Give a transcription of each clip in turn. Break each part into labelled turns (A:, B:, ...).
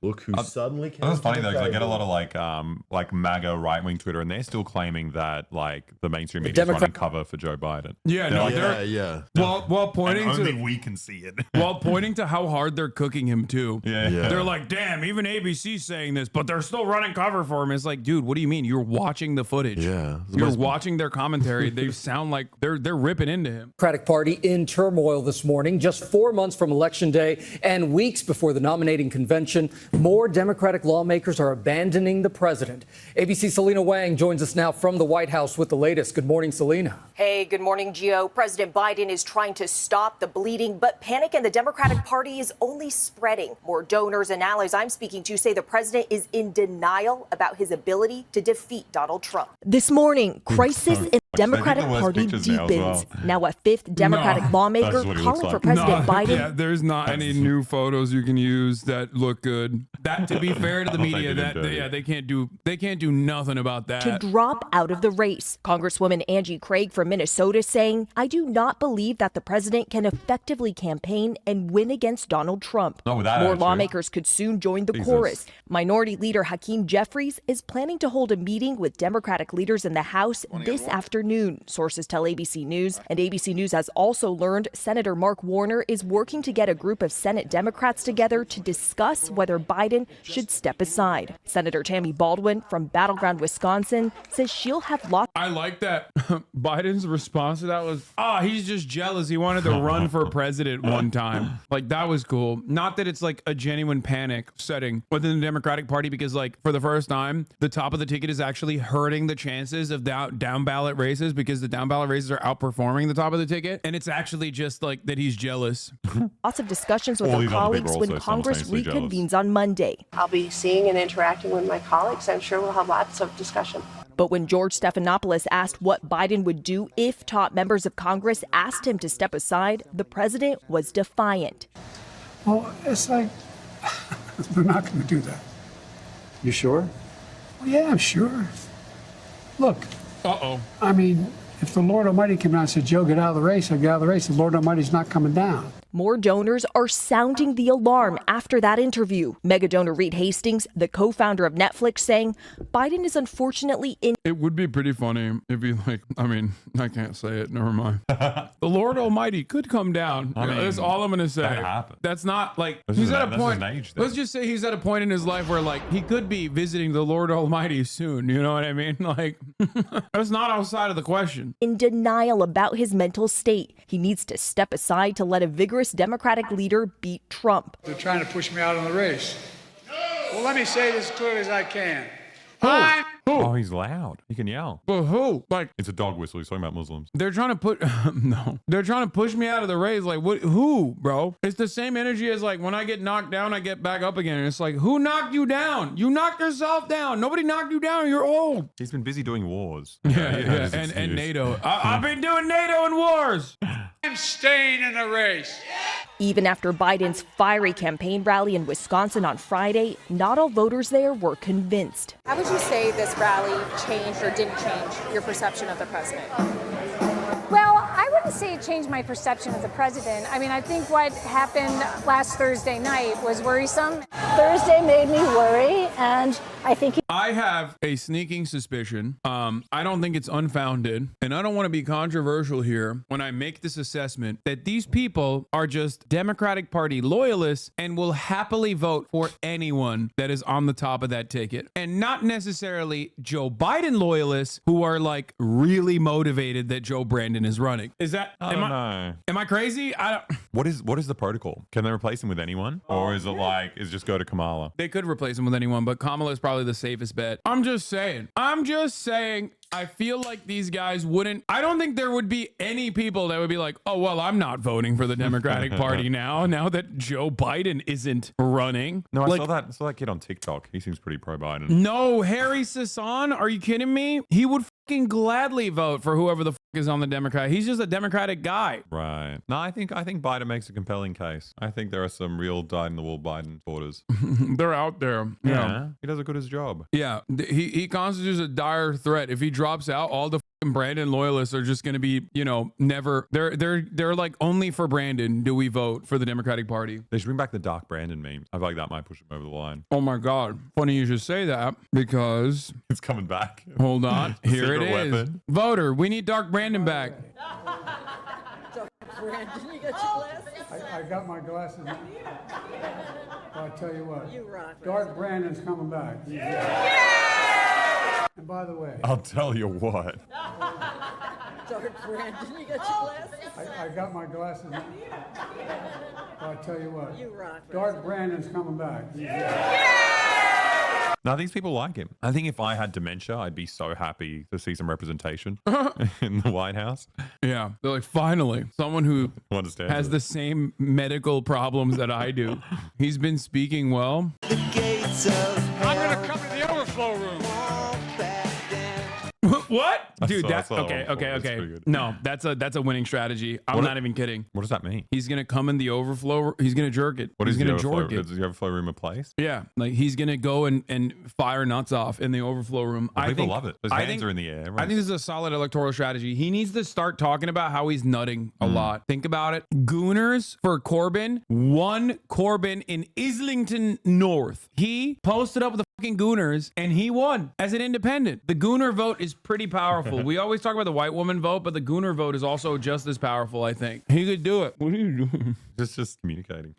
A: Look who suddenly came.
B: That's funny though, because I get a lot of like MAGA right-wing Twitter, and they're still claiming that like the mainstream media is running cover for Joe Biden.
C: Yeah, no,
A: yeah.
C: While pointing
B: and only
C: to
B: we can see it.
C: while pointing to how hard they're cooking him too.
B: Yeah.
C: They're like, damn, even ABC's saying this, but they're still running cover for him. It's like, dude, what do you mean? You're watching the footage.
A: Yeah.
C: You're watching their commentary. They sound like they're ripping into him.
D: Democratic Party in turmoil this morning, just 4 months from Election Day and weeks before the nominating convention. More Democratic lawmakers are abandoning the president. ABC's Selena Wang joins us now from the White House with the latest. Good morning, Selena.
E: Hey, good morning, Gio. President Biden is trying to stop the bleeding, but panic in the Democratic Party is only spreading. More donors and allies I'm speaking to say the president is in denial about his ability to defeat Donald Trump. This morning, crisis in the Democratic Party deepens. Now a fifth Democratic lawmaker calling for President Biden.
C: Yeah, there's not any new photos you can use that look good. That, to be fair to the media, they can't do nothing about that.
E: To drop out of the race. Congresswoman Angie Craig from Minnesota saying, I do not believe that the president can effectively campaign and win against Donald Trump.
B: Not with that
E: More
B: attitude.
E: lawmakers could soon join the chorus. Minority Leader Hakeem Jeffries is planning to hold a meeting with Democratic leaders in the House this afternoon, sources tell ABC News. And ABC News has also learned Senator Mark Warner is working to get a group of Senate Democrats together to discuss whether Biden should step aside. Senator Tammy Baldwin from Battleground, Wisconsin, says she'll have lots.
C: I like that. Biden's response to that was, he's just jealous. He wanted to run for president one time. Like, that was cool. Not that it's like a genuine panic setting within the Democratic Party, because like for the first time, the top of the ticket is actually hurting the chances of down ballot races, because the down ballot races are outperforming the top of the ticket. And it's actually just like that he's jealous.
E: Lots of discussions with her colleagues when Congress reconvenes on Monday.
F: I'll be seeing and interacting with my colleagues. I'm sure we'll have lots of discussion.
E: But when George Stephanopoulos asked what Biden would do if top members of Congress asked him to step aside, the president was defiant.
G: Well, it's like, we're not going to do that.
H: You sure?
G: Well, yeah, I'm sure. Look. I mean, if the Lord Almighty came out and said, Joe, get out of the race, I'd get out of the race. The Lord Almighty's not coming down.
E: More donors are sounding the alarm after that interview. Mega donor Reed Hastings, the co-founder of Netflix, saying Biden is unfortunately in.
C: It would be pretty funny if you I can't say it. Never mind. The Lord Almighty could come down. That's all I'm going to say.
B: That happened.
C: That's not like
B: He's
C: at a point.
B: Age,
C: let's just say he's at a point in his life where like he could be visiting the Lord Almighty soon. You know what I mean? Like that's not outside of the question.
E: In denial about his mental state. He needs to step aside to let a vigorous Democratic leader beat Trump.
G: They're trying to push me out of the race. Well, let me say this as clearly as I can.
B: Oh, he's loud. He can yell.
C: But who? Like,
B: it's a dog whistle. He's talking about Muslims.
C: They're trying to put no. They're trying to push me out of the race. Like, what? Who, bro? It's the same energy as like when I get knocked down, I get back up again. And it's like, who knocked you down? You knocked yourself down. Nobody knocked you down. You're old.
B: He's been busy doing wars.
C: Yeah. And NATO. I've been doing NATO and wars.
G: I'm staying in the race.
E: Even after Biden's fiery campaign rally in Wisconsin on Friday, not all voters there were convinced.
I: How would you say this rally changed or didn't change your perception of the president?
J: Well, I wouldn't say it changed my perception of the president. I mean, I think what happened last Thursday night was worrisome.
K: Thursday made me worry, and I think
C: I have a sneaking suspicion. I don't think it's unfounded, and I don't want to be controversial here when I make this assessment that these people are just Democratic Party loyalists and will happily vote for anyone that is on the top of that ticket, and not necessarily Joe Biden loyalists who are like really motivated that Joe Brandon is running. Is that? Am I crazy?
B: What is the protocol? Can they replace him with anyone, or is it like just go to Kamala?
C: They could replace him with anyone, but Kamala is probably the safest bet. I'm just saying. I feel like these guys wouldn't. I don't think there would be any people that would be like, oh, well, I'm not voting for the Democratic Party now that Joe Biden isn't running.
B: No, I saw that kid on TikTok. He seems pretty pro-Biden.
C: No, Harry Hasan? Are you kidding me? He would fucking gladly vote for whoever the fuck is on the Democrat. He's just a Democratic guy.
B: Right. No, I think Biden makes a compelling case. I think there are some real dyed-in-the-wool Biden supporters.
C: They're out there.
B: Yeah. He does a good as job.
C: Yeah. He constitutes a dire threat. If he drops out, all the fucking Brandon loyalists are just going to be, never. They're like, only for Brandon do we vote for the Democratic Party.
B: They should bring back the Dark Brandon meme. I feel like that might push him over the line.
C: Oh my God. Funny you should say that because
B: it's coming back.
C: Hold on. Here it is.
B: Weapon.
C: Voter, we need Dark Brandon back.
A: Dark Brandon, you got your glasses?
G: I got my glasses. I'll tell you what.
A: You rock.
G: Dark Brandon's coming back. Yeah! And by the way.
B: I'll tell you what.
A: Dark Brandon, you got your glasses?
G: I got my glasses. I'll tell you what.
A: You rock.
G: Dark Brandon's coming back.
B: Now, these people like him. I think if I had dementia, I'd be so happy to see some representation in the White House.
C: Yeah. They're like, finally, someone who has
B: it.
C: the same medical problems that I do. He's been speaking well.
L: The gates of
C: I'm going to come to the overflow room. What? Dude, that's okay. No, that's a winning strategy. I'm not even kidding.
B: What does that mean?
C: He's going to come in the overflow. He's going to jerk it.
B: What
C: he's
B: is
C: going
B: the
C: to
B: overflow?
C: jerk it.
B: Is the overflow room a place?
C: Yeah. Like he's going to go and fire nuts off in the overflow room.
B: Well, people love it. His hands are in the air.
C: I think this is a solid electoral strategy. He needs to start talking about how he's nutting a lot. Think about it. Gooners for Corbyn. One Corbyn in Islington North. He posted up with the fucking Gooners and he won as an independent. The Gooner vote is pretty powerful. We always talk about the white woman vote, but the Gooner vote is also just as powerful, I think. He could do it. What are you doing?
B: Just communicating.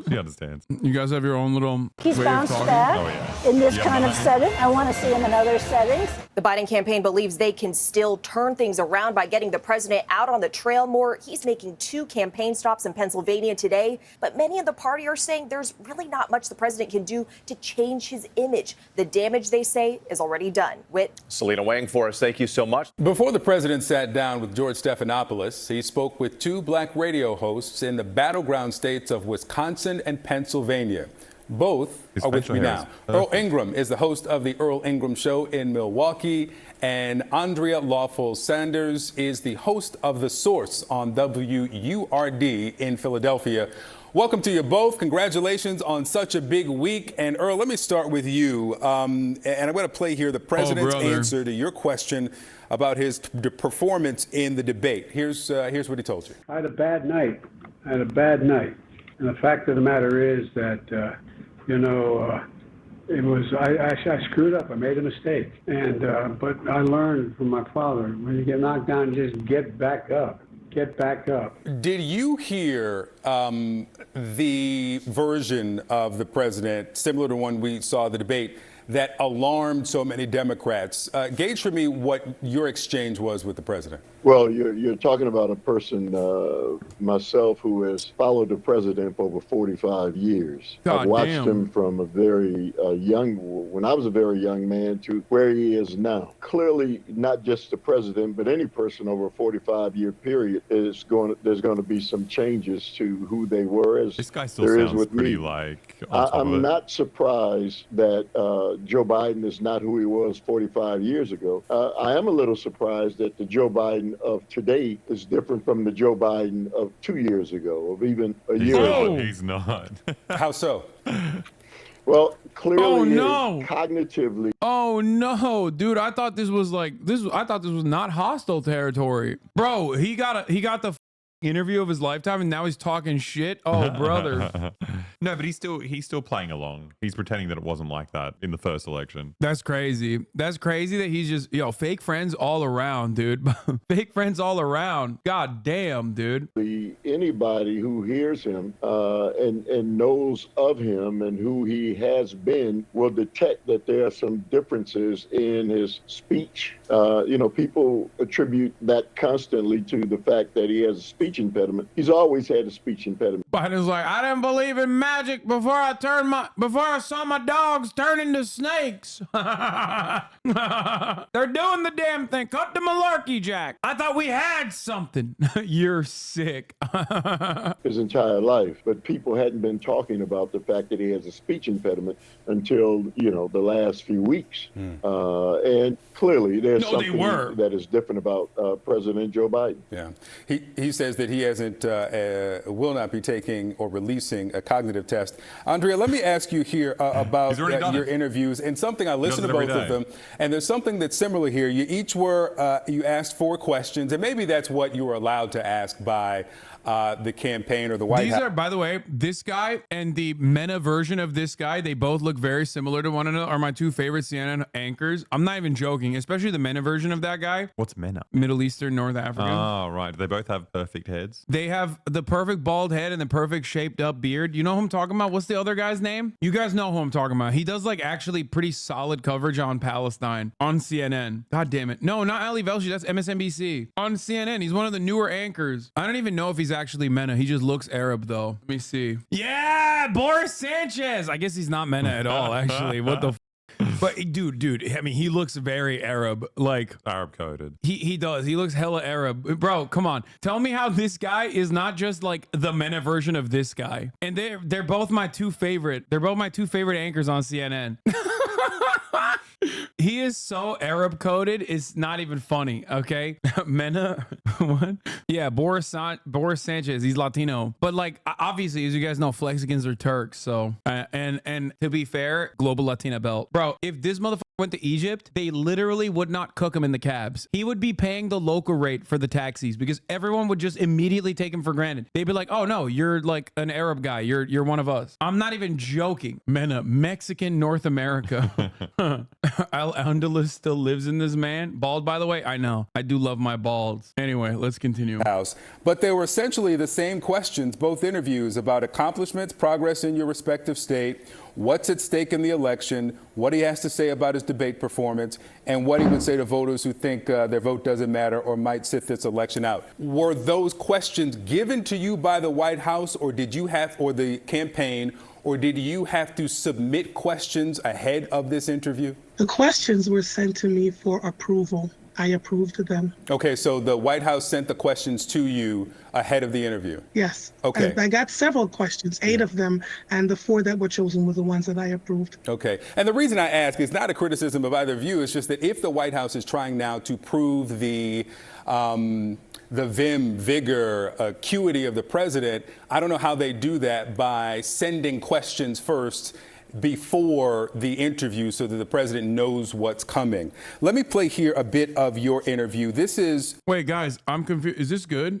B: She understands.
C: You guys have your own little
K: He's
C: way
K: bounced
C: of talking?
K: back
B: Oh, yeah.
K: in this kind of setting. I want to see him in other settings.
E: The Biden campaign believes they can still turn things around by getting the president out on the trail more. He's making 2 campaign stops in Pennsylvania today, but many in the party are saying there's really not much the president can do to change his image. The damage, they say, is already done. Whit.
M: Selena Wang for us. Thank you so much. Before the president sat down with George Stephanopoulos, he spoke with 2 black radio hosts in the battleground states of Wisconsin and Pennsylvania. Both are with me now. Earl Ingram is the host of the Earl Ingram Show in Milwaukee, and Andrea Lawful Sanders is the host of The Source on WURD in Philadelphia. Welcome to you both. Congratulations on such a big week. And Earl, let me start with you. And I'm going to play here the president's answer to your question about his performance in the debate. Here's what he told you.
G: I had a bad night. And the fact of the matter is that, it was, I screwed up. I made a mistake. And, but I learned from my father, when you get knocked down, just get back up. Get back up.
M: Did you hear the version of the president, similar to one we saw at the debate, that alarmed so many Democrats? Gauge for me what your exchange was with the president.
N: Well, you're talking about a person, myself, who has followed the president for over 45 years. I've watched him from a very when I was a very young man to where he is now. Clearly, not just the president, but any person over a 45-year period there's going to be some changes to who they were. As
B: this guy still sounds pretty like.
N: I'm not surprised that Joe Biden is not who he was 45 years ago. I am a little surprised that the Joe Biden of today is different from the Joe Biden of 2 years ago, of even a year ago.
B: He's not.
M: How so?
N: Well, clearly, cognitively.
C: Oh no, dude! I thought this was I thought this was not hostile territory, bro. He got the interview of his lifetime, and now he's talking shit. Oh, brother.
B: No, but he's still playing along. He's pretending that it wasn't like that in the first election.
C: That's crazy. That's crazy that he's just, fake friends all around, dude. Fake friends all around. God damn, dude.
N: Anybody who hears him and knows of him and who he has been will detect that there are some differences in his speech. People attribute that constantly to the fact that he has a speech impediment. He's always had a speech impediment.
C: Biden's like, I didn't believe in magic before I saw my dogs turn into snakes. They're doing the damn thing. Cut the malarkey, Jack. I thought we had something. You're sick.
N: His entire life, but people hadn't been talking about the fact that he has a speech impediment until, the last few weeks. And clearly there's something that is different about President Joe Biden.
M: Yeah. He says that he will not be taking or releasing a cognitive test. Andrea, let me ask you here about your interviews and something. I listened to both of them, and there's something that's similar here. You each you asked 4 questions, and maybe that's what you were allowed to ask by the campaign or the White House.
C: These are, by the way, this guy and the MENA version of this guy, they both look very similar to one another, are my 2 favorite CNN anchors. I'm not even joking, especially the MENA version of that guy.
B: What's MENA?
C: Middle Eastern, North Africa.
B: Oh, right. They both have perfect heads.
C: They have the perfect bald head and the perfect shaped up beard. You know who I'm talking about? What's the other guy's name? You guys know who I'm talking about. He does like actually pretty solid coverage on Palestine on CNN. God damn it. No, not Ali Velshi. That's MSNBC. On CNN. He's one of the newer anchors. I don't even know if he's actually MENA. He just looks Arab though. Let me see. Yeah, Boris Sanchez. I guess he's not MENA at all, actually. What the but dude, I mean, he looks very Arab, like
B: Arab coded.
C: He does. He looks hella Arab. Bro, come on. Tell me how this guy is not just like the MENA version of this guy. And they're both my 2 favorite. They're both my 2 favorite anchors on CNN. He is so Arab coded, it's not even funny, okay? MENA, what? Yeah, Boris Sanchez, he's Latino. But like, obviously, as you guys know, Flexicans are Turks, so, and to be fair, global Latina belt. Bro, if this motherfucker went to Egypt, they literally would not cook him in the cabs. He would be paying the local rate for the taxis because everyone would just immediately take him for granted. They'd be like, oh no, you're like an Arab guy. You're one of us. I'm not even joking. MENA, Mexican North America. Al-Andalus still lives in this man. Bald, by the way. I know. I do love my balds. Anyway, let's continue.
M: But they were essentially the same questions, both interviews, about accomplishments, progress in your respective state, what's at stake in the election, what he has to say about his debate performance, and what he would say to voters who think their vote doesn't matter or might sit this election out. Were those questions given to you by the White House, or did you have, or the campaign, or did you have to submit questions ahead of this interview?
O: The questions were sent to me for approval. I approved them.
M: Okay, so the White House sent the questions to you ahead of the interview?
O: Yes.
M: Okay.
O: I got several questions, 8 of them, and the 4 that were chosen were the ones that I approved.
M: Okay. And the reason I ask is not a criticism of either of you. It's just that if the White House is trying now to prove the vim, vigor, acuity of the president, I don't know how they do that by sending questions first before the interview so that the president knows what's coming. Let me play here a bit of your interview. This is...
C: Wait, guys, I'm confused. Is this good?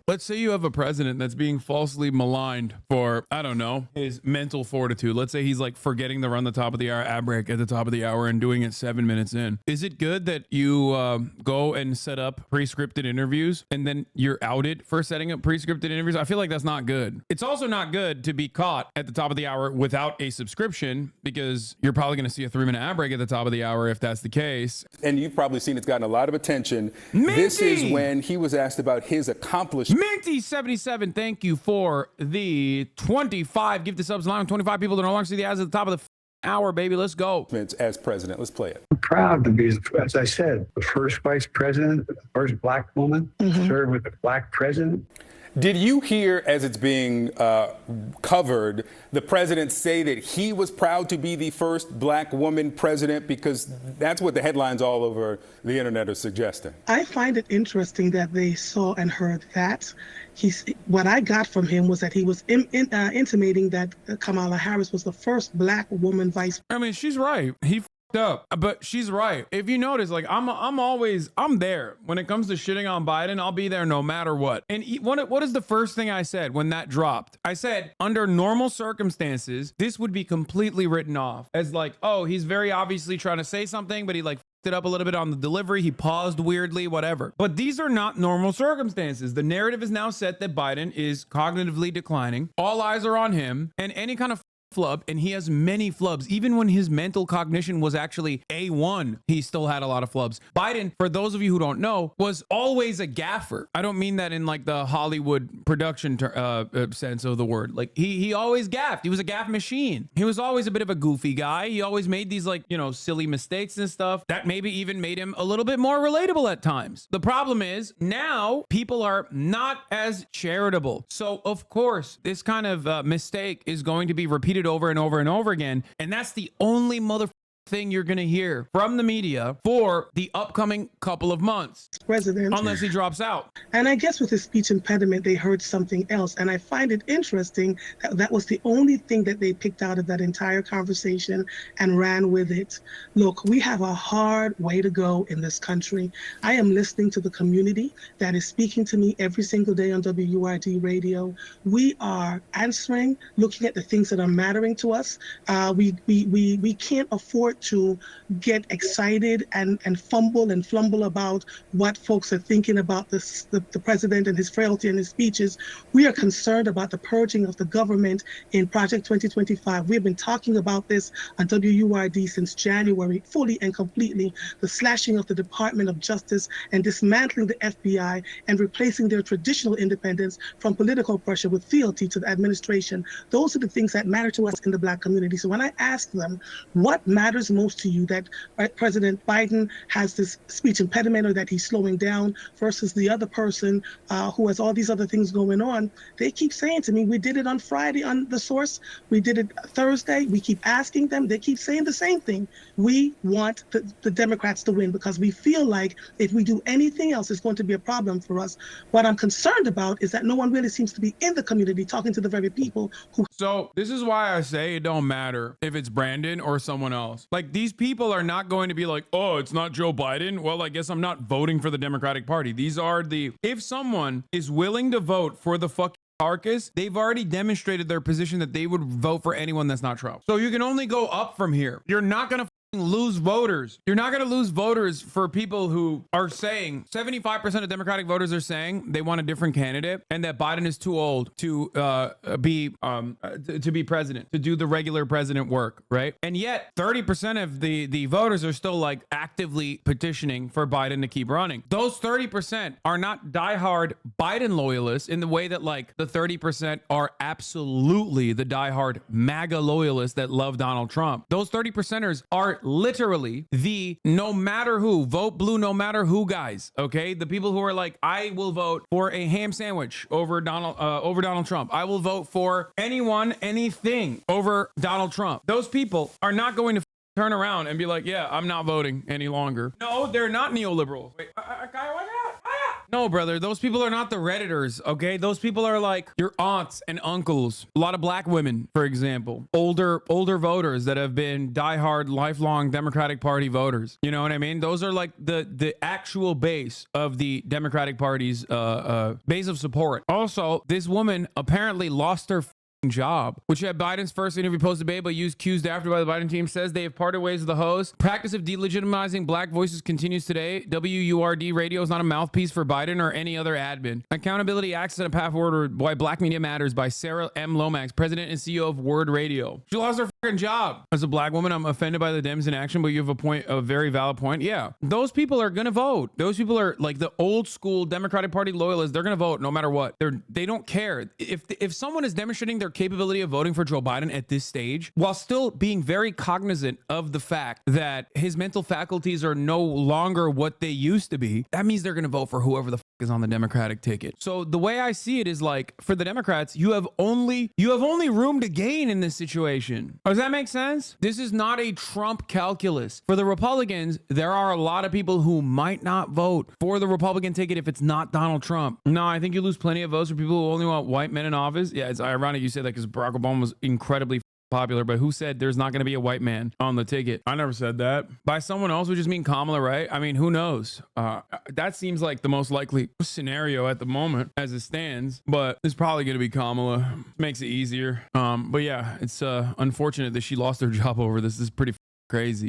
C: Let's say you have a president that's being falsely maligned for, I don't know, his mental fortitude. Let's say he's like forgetting to run the top of the hour ad break at the top of the hour and doing it 7 minutes in. Is it good that you go and set up pre-scripted interviews and then you're outed for setting up pre-scripted interviews? I feel like that's not good. It's also not good to be caught at the top of the hour without a subscription, because you're probably going to see a 3-minute ad break at the top of the hour if that's the case.
M: And you've probably seen it's gotten a lot of attention.
C: Minty!
M: This is when he was asked about his accomplishments.
C: Minty77, thank you for the 25. Give the subs allowing 25 people to no longer see the ads at the top of the hour, baby. Let's go.
M: As president, let's play it.
G: I'm proud to be, as I said, the first vice president, the first black woman to serve with a black president.
M: Did you hear, as it's being covered, the president say that he was proud to be the first black woman president? Because that's what the headlines all over the internet are suggesting.
O: I find it interesting that they saw and heard that. What I got from him was that he was intimating that Kamala Harris was the first black woman vice.
C: I mean, she's right. He up, but she's right. If you notice, like I'm there when it comes to shitting on Biden. I'll be there no matter what. And what is the first thing I said when that dropped? I said, under normal circumstances, this would be completely written off as like, oh, he's very obviously trying to say something, but he like it up a little bit on the delivery. He paused weirdly, whatever. But these are not normal circumstances. The narrative is now set that Biden is cognitively declining. All eyes are on him, and any kind of flub, and he has many flubs. Even when his mental cognition was actually A1, he still had a lot of flubs. Biden, for those of you who don't know, was always a gaffer. I don't mean that in like the Hollywood production sense of the word. Like he always gaffed. He was a gaff machine. He was always a bit of a goofy guy. He always made these like, you know, silly mistakes and stuff that maybe even made him a little bit more relatable at times. The problem is now people are not as charitable. So of course, this kind of mistake is going to be repeated over and over and over again. And that's the only thing you're going to hear from the media for the upcoming couple of months.
O: President.
C: Unless he drops out.
O: And I guess with his speech impediment, they heard something else. And I find it interesting that that was the only thing that they picked out of that entire conversation and ran with it. Look, we have a hard way to go in this country. I am listening to the community that is speaking to me every single day on WURD radio. We are answering, looking at the things that are mattering to us. We can't afford to get excited and fumble about what folks are thinking about the president and his frailty and his speeches. We are concerned about the purging of the government in Project 2025. We have been talking about this on WURD since January, fully and completely. The slashing of the Department of Justice and dismantling the FBI and replacing their traditional independence from political pressure with fealty to the administration. Those are the things that matter to us in the Black community. So when I ask them, what matters most to you, that President Biden has this speech impediment or that he's slowing down versus the other person who has all these other things going on, they keep saying to me, we did it on Friday on The Source, we did it Thursday, we keep asking them, they keep saying the same thing. We want the Democrats to win because we feel like if we do anything else, it's going to be a problem for us. What I'm concerned about is that no one really seems to be in the community talking to the very people who...
C: So this is why I say it don't matter if it's Brandon or someone else. Like, these people are not going to be like, oh, it's not Joe Biden. Well, I guess I'm not voting for the Democratic Party. These are if someone is willing to vote for the fucking carcass, they've already demonstrated their position that they would vote for anyone that's not Trump. So you can only go up from here. You're not going to lose voters. You're not going to lose voters for people who are saying 75% of Democratic voters are saying they want a different candidate and that Biden is too old to be president, to do the regular president work, right? And yet 30% of the voters are still like actively petitioning for Biden to keep running. Those 30% are not diehard Biden loyalists in the way that like the 30% are absolutely the diehard MAGA loyalists that love Donald Trump. Those 30%ers are literally the no matter who, vote blue no matter who guys, okay? The people who are like, I will vote for a ham sandwich over Donald Trump. I will vote for anyone, anything over Donald Trump. Those people are not going to turn around and be like, yeah, I'm not voting any longer. No, they're not neoliberals. Wait, no, brother, those people are not the Redditors, okay? Those people are like your aunts and uncles. A lot of Black women, for example. Older voters that have been diehard, lifelong Democratic Party voters. You know what I mean? Those are like the actual base of the Democratic Party's base of support. Also, this woman apparently lost her job, which had Biden's first interview post-debate but used cues after by the Biden team, says they have parted ways with the host. Practice of delegitimizing Black voices continues today. WURD radio is not a mouthpiece for Biden or any other admin. Accountability, Access, and a Path Forward, Why Black Media Matters by Sarah M. Lomax, president and CEO of Word Radio. She lost her fucking job. As a Black woman, I'm offended by the Dems in action, but you have a very valid point. Yeah, those people are gonna vote. Those people are like the old school Democratic Party loyalists. They're gonna vote no matter what. They don't care. If someone is demonstrating their capability of voting for Joe Biden at this stage, while still being very cognizant of the fact that his mental faculties are no longer what they used to be, that means they're going to vote for whoever the is on the Democratic ticket. So the way I see it is like, for the Democrats, you have only room to gain in this situation. Does that make sense? This is not a Trump calculus. For the Republicans, there are a lot of people who might not vote for the Republican ticket if it's not Donald Trump. No, I think you lose plenty of votes for people who only want white men in office. Yeah, it's ironic you say that because Barack Obama was incredibly popular, but who said there's not going to be a white man on the ticket? I never said that. By someone else would just mean Kamala, right? I mean, who knows? That seems like the most likely scenario at the moment as it stands, but it's probably going to be Kamala. Makes it easier. But yeah, it's unfortunate that she lost her job over this. This is pretty crazy.